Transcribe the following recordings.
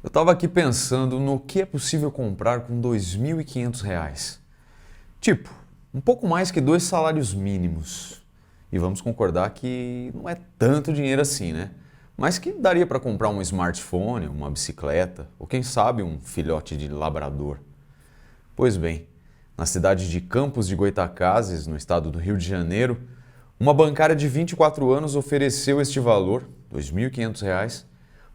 Eu estava aqui pensando no que é possível comprar com R$ 2.500. Tipo, um pouco mais que 2 salários mínimos. E vamos concordar que não é tanto dinheiro assim, né? Mas que daria para comprar um smartphone, uma bicicleta, ou quem sabe um filhote de labrador. Pois bem, na cidade de Campos de Goytacazes, no estado do Rio de Janeiro, uma bancária de 24 anos ofereceu este valor, R$ 2.500,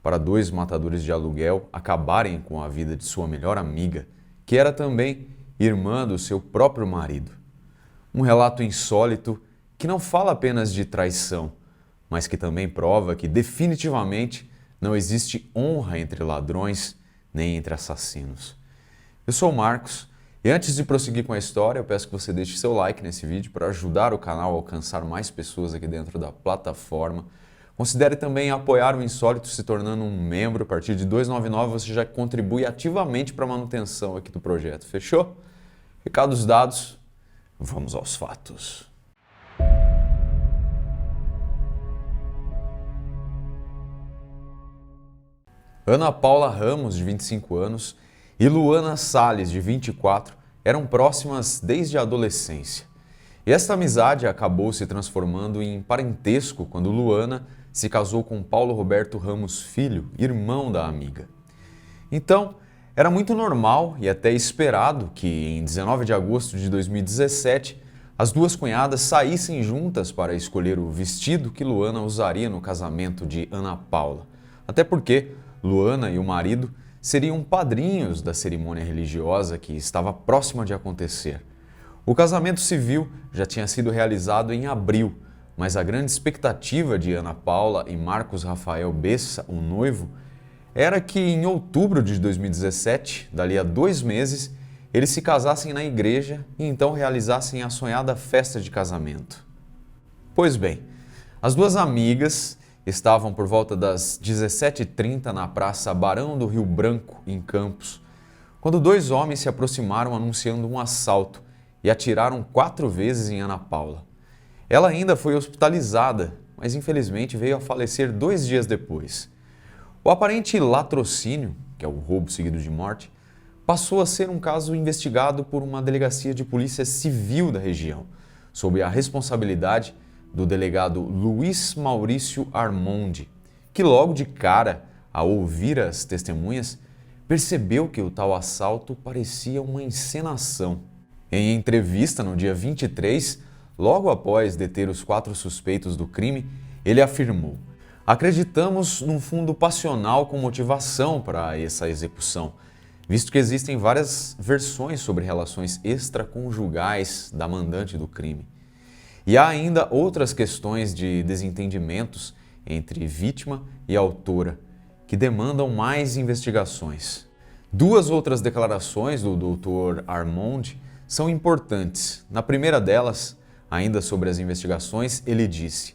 para dois matadores de aluguel acabarem com a vida de sua melhor amiga, que era também irmã do seu próprio marido. Um relato insólito que não fala apenas de traição, mas que também prova que definitivamente não existe honra entre ladrões nem entre assassinos. Eu sou o Marcos e antes de prosseguir com a história, eu peço que você deixe seu like nesse vídeo para ajudar o canal a alcançar mais pessoas aqui dentro da plataforma. Considere também apoiar o Insólito se tornando um membro. A partir de R$ 2,99 você já contribui ativamente para a manutenção aqui do projeto. Fechou? Recados dados, vamos aos fatos. Ana Paula Ramos, de 25 anos, e Luana Salles, de 24, eram próximas desde a adolescência. E esta amizade acabou se transformando em parentesco quando Luana se casou com Paulo Roberto Ramos Filho, irmão da amiga. Então, era muito normal e até esperado que, em 19 de agosto de 2017, as duas cunhadas saíssem juntas para escolher o vestido que Luana usaria no casamento de Ana Paula. Até porque Luana e o marido seriam padrinhos da cerimônia religiosa que estava próxima de acontecer. O casamento civil já tinha sido realizado em abril, mas a grande expectativa de Ana Paula e Marcos Rafael Bessa, o noivo, era que em outubro de 2017, dali a 2 meses, eles se casassem na igreja e então realizassem a sonhada festa de casamento. Pois bem, as duas amigas estavam por volta das 17h30 na Praça Barão do Rio Branco, em Campos, quando 2 homens se aproximaram anunciando um assalto e atiraram 4 vezes em Ana Paula. Ela ainda foi hospitalizada, mas infelizmente veio a falecer 2 dias depois. O aparente latrocínio, que é o roubo seguido de morte, passou a ser um caso investigado por uma delegacia de polícia civil da região, sob a responsabilidade do delegado Luiz Maurício Armondi, que logo de cara, ao ouvir as testemunhas, percebeu que o tal assalto parecia uma encenação. Em entrevista no dia 23, logo após deter os 4 suspeitos do crime, ele afirmou: "Acreditamos num fundo passional com motivação para essa execução, visto que existem várias versões sobre relações extraconjugais da mandante do crime. E há ainda outras questões de desentendimentos entre vítima e autora, que demandam mais investigações." 2 outras declarações do Dr. Armondi são importantes. Na primeira delas, ainda sobre as investigações, ele disse: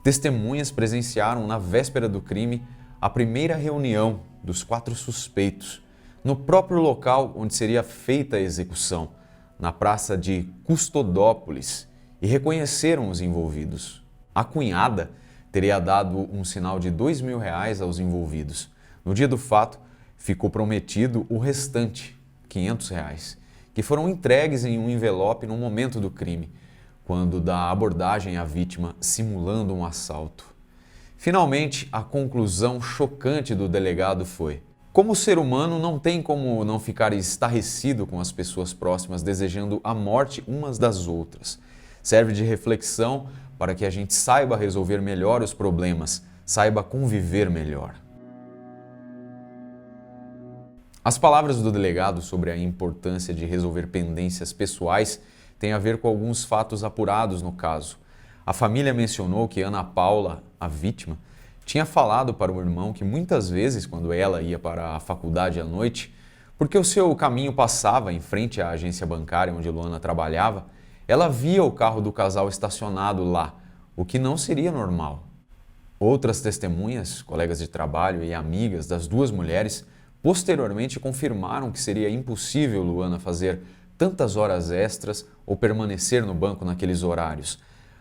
"Testemunhas presenciaram na véspera do crime a primeira reunião dos 4 suspeitos, no próprio local onde seria feita a execução, na praça de Custodópolis, e reconheceram os envolvidos. A cunhada teria dado um sinal de R$ 2.000 aos envolvidos. No dia do fato, ficou prometido o restante, R$ 500, que foram entregues em um envelope no momento do crime, quando da abordagem à vítima simulando um assalto." Finalmente, a conclusão chocante do delegado foi: como ser humano não tem como não ficar estarrecido com as pessoas próximas desejando a morte umas das outras. Serve de reflexão para que a gente saiba resolver melhor os problemas, saiba conviver melhor. As palavras do delegado sobre a importância de resolver pendências pessoais têm a ver com alguns fatos apurados no caso. A família mencionou que Ana Paula, a vítima, tinha falado para o irmão que muitas vezes, quando ela ia para a faculdade à noite, porque o seu caminho passava em frente à agência bancária onde Luana trabalhava, ela via o carro do casal estacionado lá, o que não seria normal. Outras testemunhas, colegas de trabalho e amigas das 2 mulheres, posteriormente confirmaram que seria impossível Luana fazer tantas horas extras ou permanecer no banco naqueles horários,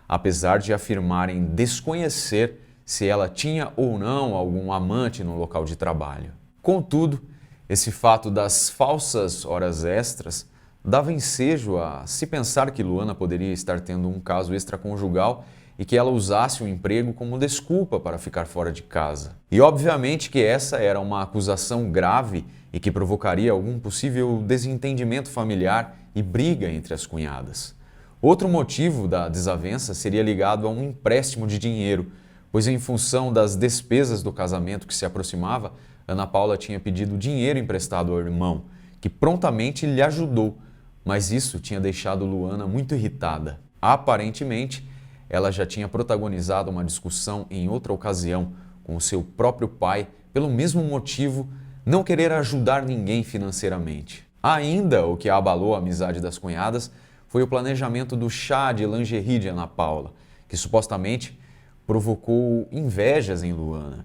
apesar de afirmarem desconhecer se ela tinha ou não algum amante no local de trabalho. Contudo, esse fato das falsas horas extras dava ensejo a se pensar que Luana poderia estar tendo um caso extraconjugal e que ela usasse o emprego como desculpa para ficar fora de casa. E obviamente que essa era uma acusação grave e que provocaria algum possível desentendimento familiar e briga entre as cunhadas. Outro motivo da desavença seria ligado a um empréstimo de dinheiro, pois em função das despesas do casamento que se aproximava, Ana Paula tinha pedido dinheiro emprestado ao irmão, que prontamente lhe ajudou, mas isso tinha deixado Luana muito irritada. Aparentemente, ela já tinha protagonizado uma discussão em outra ocasião com o seu próprio pai, pelo mesmo motivo, não querer ajudar ninguém financeiramente. Ainda o que abalou a amizade das cunhadas foi o planejamento do chá de lingerie de Ana Paula, que supostamente provocou invejas em Luana.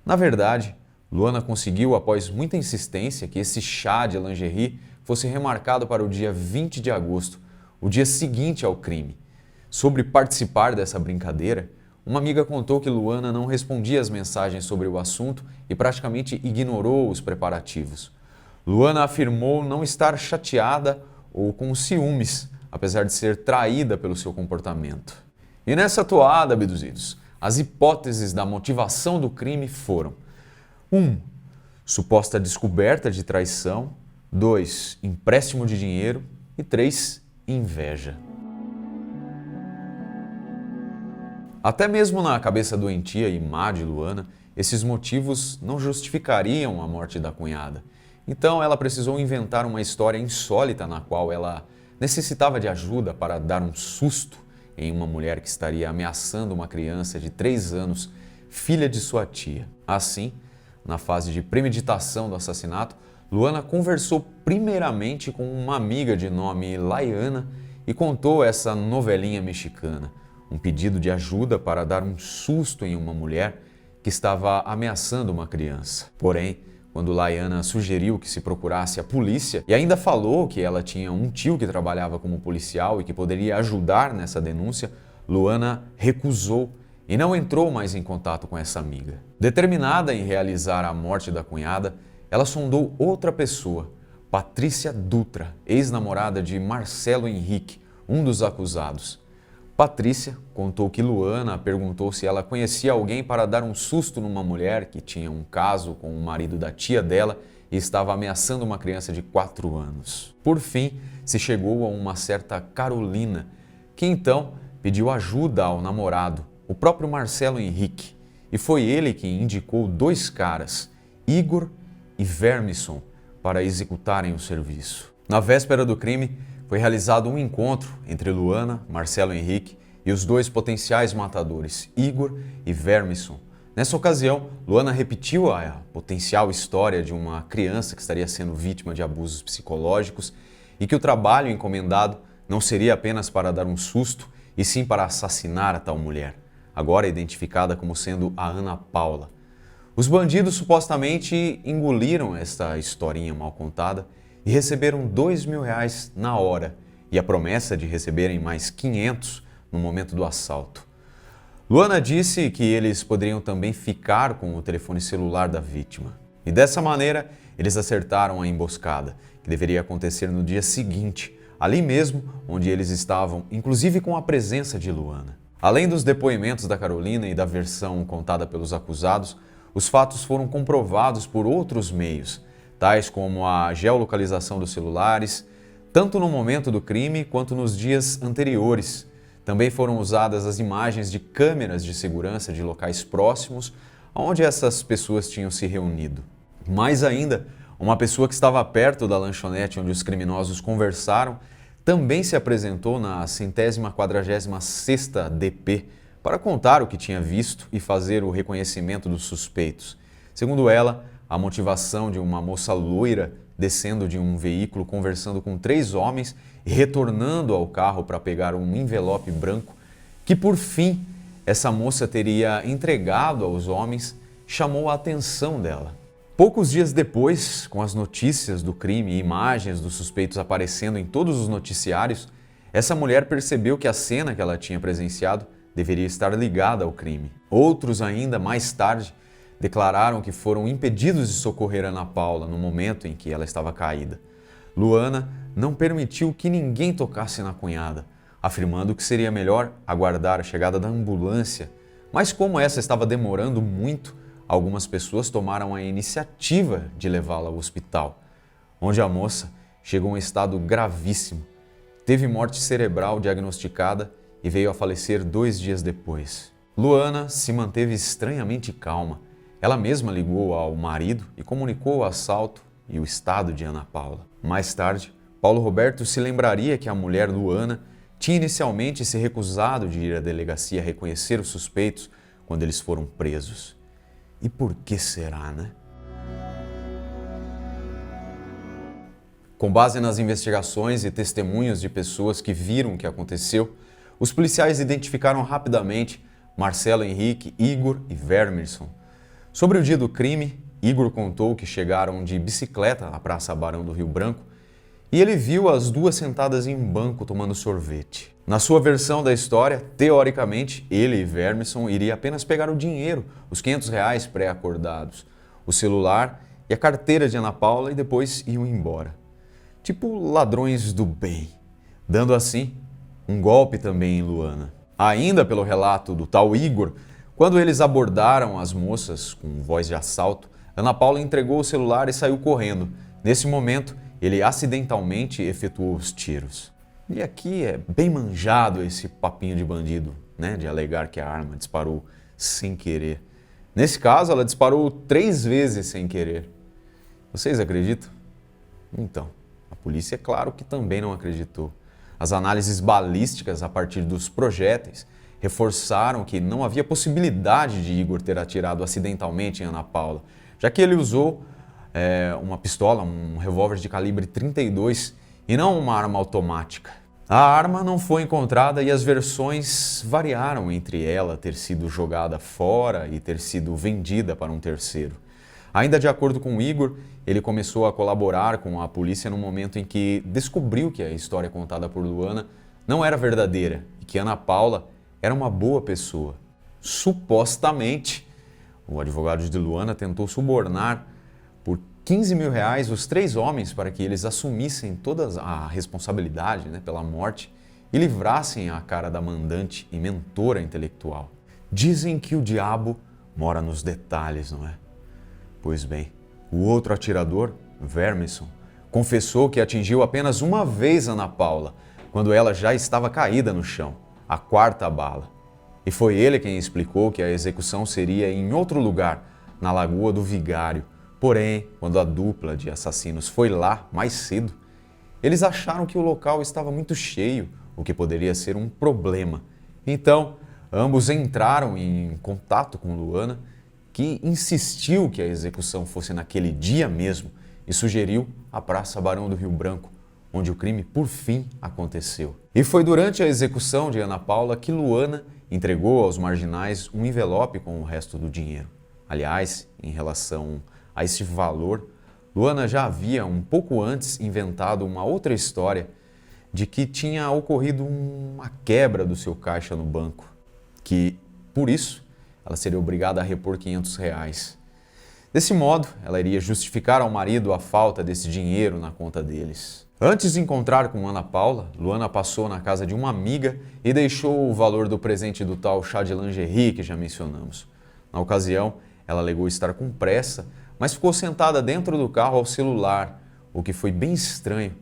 Na verdade, Luana conseguiu, após muita insistência, que esse chá de lingerie fosse remarcado para o dia 20 de agosto, o dia seguinte ao crime. Sobre participar dessa brincadeira, uma amiga contou que Luana não respondia às mensagens sobre o assunto e praticamente ignorou os preparativos. Luana afirmou não estar chateada ou com ciúmes, apesar de ser traída pelo seu comportamento. E nessa toada, abduzidos, as hipóteses da motivação do crime foram: 1. Suposta descoberta de traição. 2. Empréstimo de dinheiro. E 3. Inveja. Até mesmo na cabeça doentia e má de Luana, esses motivos não justificariam a morte da cunhada. Então ela precisou inventar uma história insólita na qual ela necessitava de ajuda para dar um susto em uma mulher que estaria ameaçando uma criança de 3 anos, filha de sua tia. Assim, na fase de premeditação do assassinato, Luana conversou primeiramente com uma amiga de nome Laiana e contou essa novelinha mexicana, um pedido de ajuda para dar um susto em uma mulher que estava ameaçando uma criança. Porém, quando Laiana sugeriu que se procurasse a polícia e ainda falou que ela tinha um tio que trabalhava como policial e que poderia ajudar nessa denúncia, Luana recusou e não entrou mais em contato com essa amiga. Determinada em realizar a morte da cunhada, ela sondou outra pessoa, Patrícia Dutra, ex-namorada de Marcelo Henrique, um dos acusados. Patrícia contou que Luana perguntou se ela conhecia alguém para dar um susto numa mulher que tinha um caso com o marido da tia dela e estava ameaçando uma criança de 4 anos. Por fim, se chegou a uma certa Carolina, que então pediu ajuda ao namorado, o próprio Marcelo Henrique, e foi ele que indicou 2 caras, Igor e Vermisson, para executarem o serviço. Na véspera do crime, foi realizado um encontro entre Luana, Marcelo Henrique e os 2 potenciais matadores, Igor e Vermisson. Nessa ocasião, Luana repetiu a potencial história de uma criança que estaria sendo vítima de abusos psicológicos e que o trabalho encomendado não seria apenas para dar um susto, e sim para assassinar a tal mulher, agora identificada como sendo a Ana Paula. Os bandidos supostamente engoliram esta historinha mal contada e receberam R$2.000 na hora e a promessa de receberem mais 500 no momento do assalto. Luana disse que eles poderiam também ficar com o telefone celular da vítima. E dessa maneira, eles acertaram a emboscada, que deveria acontecer no dia seguinte, ali mesmo onde eles estavam, inclusive com a presença de Luana. Além dos depoimentos da Carolina e da versão contada pelos acusados, os fatos foram comprovados por outros meios, tais como a geolocalização dos celulares, tanto no momento do crime quanto nos dias anteriores. Também foram usadas as imagens de câmeras de segurança de locais próximos onde essas pessoas tinham se reunido. Mais ainda, uma pessoa que estava perto da lanchonete onde os criminosos conversaram também se apresentou na 146ª DP para contar o que tinha visto e fazer o reconhecimento dos suspeitos. Segundo ela, a motivação de uma moça loira descendo de um veículo conversando com 3 homens e retornando ao carro para pegar um envelope branco que, por fim, essa moça teria entregado aos homens, chamou a atenção dela. Poucos dias depois, com as notícias do crime e imagens dos suspeitos aparecendo em todos os noticiários, essa mulher percebeu que a cena que ela tinha presenciado deveria estar ligada ao crime. Outros ainda, mais tarde, declararam que foram impedidos de socorrer Ana Paula no momento em que ela estava caída. Luana não permitiu que ninguém tocasse na cunhada, afirmando que seria melhor aguardar a chegada da ambulância. Mas como essa estava demorando muito, algumas pessoas tomaram a iniciativa de levá-la ao hospital, onde a moça chegou em estado gravíssimo. Teve morte cerebral diagnosticada e veio a falecer 2 dias depois. Luana se manteve estranhamente calma. Ela mesma ligou ao marido e comunicou o assalto e o estado de Ana Paula. Mais tarde, Paulo Roberto se lembraria que a mulher Luana tinha inicialmente se recusado de ir à delegacia reconhecer os suspeitos quando eles foram presos. E por que será, né? Com base nas investigações e testemunhos de pessoas que viram o que aconteceu, os policiais identificaram rapidamente Marcelo Henrique, Igor e Vermerson. Sobre o dia do crime, Igor contou que chegaram de bicicleta à Praça Barão do Rio Branco e ele viu as duas sentadas em um banco tomando sorvete. Na sua versão da história, teoricamente, ele e Vermerson iriam apenas pegar o dinheiro, os R$ 500 pré-acordados, o celular e a carteira de Ana Paula e depois iam embora. Tipo ladrões do bem, dando assim um golpe também em Luana. Ainda pelo relato do tal Igor, quando eles abordaram as moças com voz de assalto, Ana Paula entregou o celular e saiu correndo. Nesse momento, ele acidentalmente efetuou os tiros. E aqui é bem manjado esse papinho de bandido, né? De alegar que a arma disparou sem querer. Nesse caso, ela disparou 3 vezes sem querer. Vocês acreditam? Então, a polícia é claro que também não acreditou. As análises balísticas a partir dos projéteis reforçaram que não havia possibilidade de Igor ter atirado acidentalmente em Ana Paula, já que ele usou uma pistola, um revólver de calibre 32 e não uma arma automática. A arma não foi encontrada e as versões variaram entre ela ter sido jogada fora e ter sido vendida para um terceiro. Ainda de acordo com Igor, ele começou a colaborar com a polícia no momento em que descobriu que a história contada por Luana não era verdadeira e que Ana Paula era uma boa pessoa. Supostamente, o advogado de Luana tentou subornar por R$ 15.000 os 3 homens para que eles assumissem toda a responsabilidade, pela morte e livrassem a cara da mandante e mentora intelectual. Dizem que o diabo mora nos detalhes, não é? Pois bem, o outro atirador, Vermerson, confessou que atingiu apenas uma vez Ana Paula, quando ela já estava caída no chão, a 4ª bala. E foi ele quem explicou que a execução seria em outro lugar, na Lagoa do Vigário. Porém, quando a dupla de assassinos foi lá mais cedo, eles acharam que o local estava muito cheio, o que poderia ser um problema. Então, ambos entraram em contato com Luana, que insistiu que a execução fosse naquele dia mesmo e sugeriu a Praça Barão do Rio Branco, onde o crime por fim aconteceu. E foi durante a execução de Ana Paula que Luana entregou aos marginais um envelope com o resto do dinheiro. Aliás, em relação a esse valor, Luana já havia um pouco antes inventado uma outra história de que tinha ocorrido uma quebra do seu caixa no banco, que, por isso, ela seria obrigada a repor R$ 500. Desse modo, ela iria justificar ao marido a falta desse dinheiro na conta deles. Antes de encontrar com Ana Paula, Luana passou na casa de uma amiga e deixou o valor do presente do tal chá de lingerie que já mencionamos. Na ocasião, ela alegou estar com pressa, mas ficou sentada dentro do carro ao celular, o que foi bem estranho.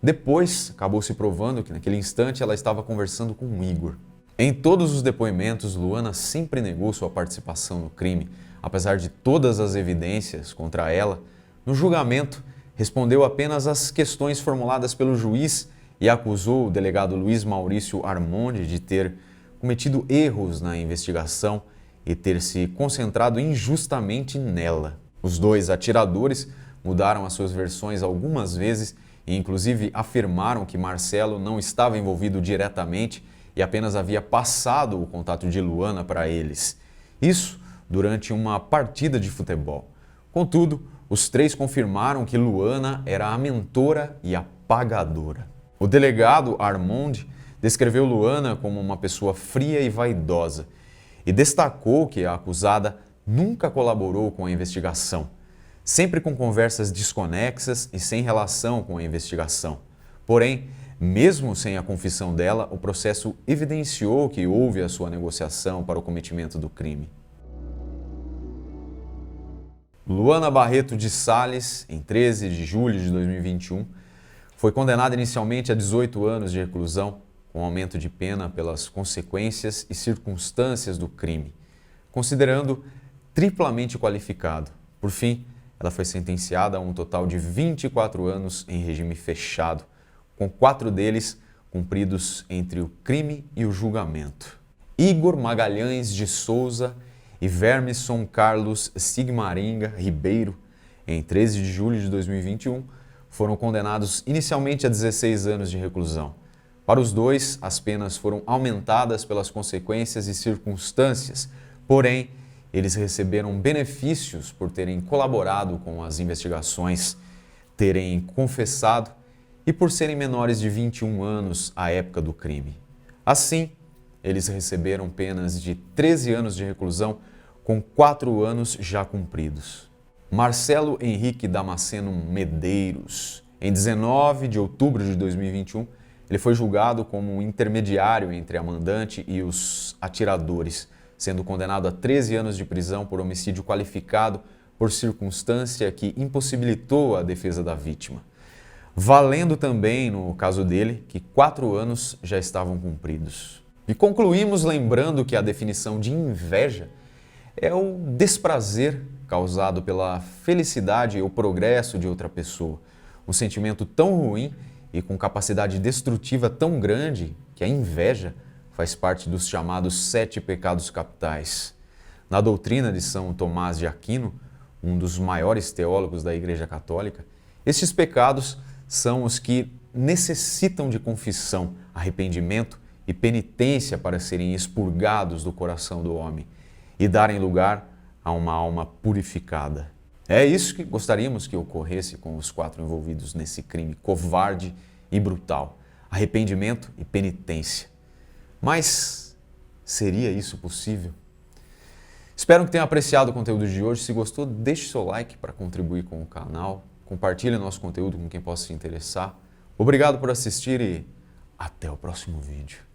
Depois, acabou se provando que naquele instante ela estava conversando com o Igor. Em todos os depoimentos, Luana sempre negou sua participação no crime. Apesar de todas as evidências contra ela, no julgamento, respondeu apenas às questões formuladas pelo juiz e acusou o delegado Luiz Maurício Armonde de ter cometido erros na investigação e ter se concentrado injustamente nela. Os 2 atiradores mudaram as suas versões algumas vezes e inclusive afirmaram que Marcelo não estava envolvido diretamente e apenas havia passado o contato de Luana para eles. Isso durante uma partida de futebol. Contudo, os 3 confirmaram que Luana era a mentora e a pagadora. O delegado Armonde descreveu Luana como uma pessoa fria e vaidosa e destacou que a acusada nunca colaborou com a investigação, sempre com conversas desconexas e sem relação com a investigação. Porém, mesmo sem a confissão dela, o processo evidenciou que houve a sua negociação para o cometimento do crime. Luana Barreto de Sales, em 13 de julho de 2021, foi condenada inicialmente a 18 anos de reclusão, com aumento de pena pelas consequências e circunstâncias do crime, considerando triplamente qualificado. Por fim, ela foi sentenciada a um total de 24 anos em regime fechado, com 4 deles cumpridos entre o crime e o julgamento. Igor Magalhães de Souza e Vermisson Carlos Sigmaringa Ribeiro, em 13 de julho de 2021, foram condenados inicialmente a 16 anos de reclusão. Para os dois, as penas foram aumentadas pelas consequências e circunstâncias, porém, eles receberam benefícios por terem colaborado com as investigações, terem confessado e por serem menores de 21 anos à época do crime. Assim, eles receberam penas de 13 anos de reclusão, com 4 anos já cumpridos. Marcelo Henrique Damasceno Medeiros, em 19 de outubro de 2021, ele foi julgado como um intermediário entre a mandante e os atiradores, sendo condenado a 13 anos de prisão por homicídio qualificado por circunstância que impossibilitou a defesa da vítima. Valendo também, no caso dele, que 4 anos já estavam cumpridos. E concluímos lembrando que a definição de inveja é o desprazer causado pela felicidade ou progresso de outra pessoa. Um sentimento tão ruim e com capacidade destrutiva tão grande que a inveja faz parte dos chamados 7 pecados capitais. Na doutrina de São Tomás de Aquino, um dos maiores teólogos da Igreja Católica, estes pecados são os que necessitam de confissão, arrependimento e penitência para serem expurgados do coração do homem e darem lugar a uma alma purificada. É isso que gostaríamos que ocorresse com os 4 envolvidos nesse crime covarde e brutal: arrependimento e penitência. Mas seria isso possível? Espero que tenha apreciado o conteúdo de hoje. Se gostou, deixe seu like para contribuir com o canal. Compartilhe nosso conteúdo com quem possa se interessar. Obrigado por assistir e até o próximo vídeo.